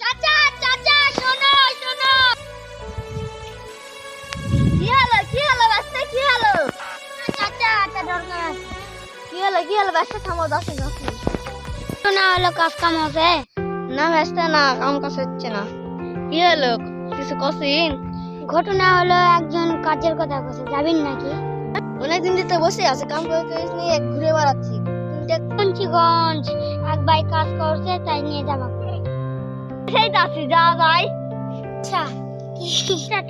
চাচা চাচা শোনো শোনো। কি হলো বাচ্চা কি হলো? চাচা একটা দরকার আছে। কি হলো বাচ্চা থামো 10 মিনিট। না হলো কাজ কাম হবে না ব্যস্ত না কাম কাজ হচ্ছে না। কি হলো কিছু কসিন? ঘটনা হলো একজন কাজের কথা কইছে যাবেন নাকি? অনেকদিন ধরে বসে আছে কাম করে করে নিয়ে ঘুরে বেড়াচ্ছি। মুন্সিগঞ্জ এক ভাই কাজ করছে তাই নিয়ে যাবো। সেই দাসি যা ভাই। আচ্ছা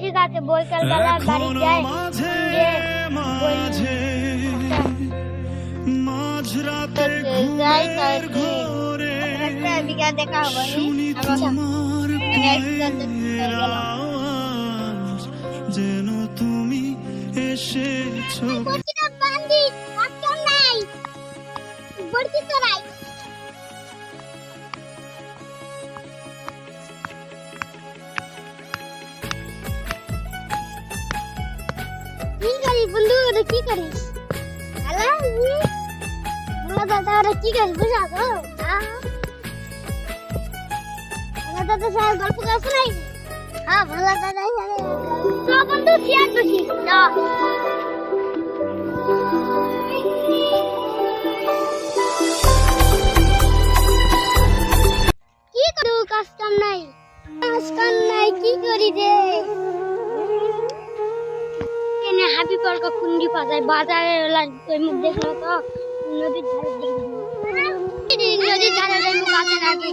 ঠিক আছে বৈকাল বেলা বাড়ি যাই যাই একটা দিকে দেখা হবে যেন তুমি এসেছো বন্ধু ওটা কি করিস? দাদা ওটা কি করিস বুঝা তো? দাদা সাহেব গল্প করছ নাই? হ্যাঁ ভালো দাদা তো বন্ধু চেয়ার বসি কি করু কাজ কাম নাই কি করি রে এনে হাবি পার্ক খুন্ডি পাজায় বাজারে ওই মুখ দেখলো তো নদীর ধারে দেখলো নদীর ধারে ওই মুখ আছে নাকি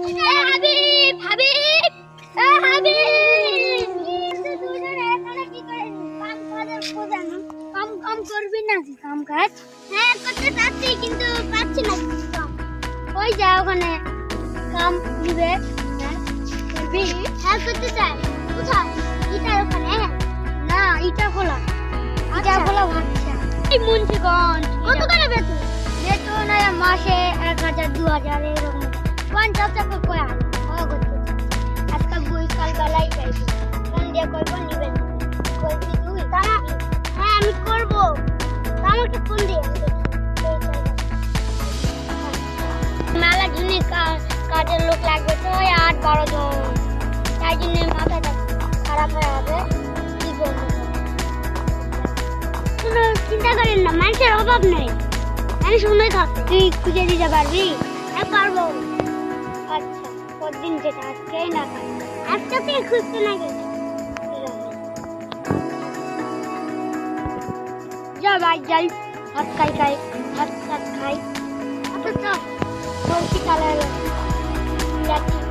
হাবিব হাবিব হাবিব কি করে কাম কাজের খোঁজা না কাম করবি নাকি কাম কাজ হ্যাঁ করতে চাচ্ছি কিন্তু পাচ্ছি না কাম ওই যা ওখানে কাম দিবে করবি হ্যাঁ করতে চাই কোথায় ইটার ওখানে না ইটা খোলা ইটা খোলা ভাবছি এই মুন্সিগঞ্জ কত করে বেতন বেতন মাসে 1000 2000 এরকম 50 টাকা কয় আজকাল বৈকাল বেলায় যাইবো ফোন দিয়ে কইব নিবেন কইবি তুই তারা হ্যাঁ আমি করব আমাকে ফোন দিয়ে মেলা দিনে কাজের লোক লাগবে তো 8-12 জন তাই জন্য মাথাটা খারাপ হয়ে যাবে কি করবো কোনো চিন্তা করেন না মানুষের অভাব নেই আমি শুনে থাকতে তুই খুঁজে দিতে পারবি হ্যাঁ পারবো আচ্ছা কতদিন যেটা আজকেই না খাই আজকে তুই খুঁজতে না গেছি যা ভাই যাই ভাত খাই ভাত খাই আচ্ছা বলছি কালে যাচ্ছি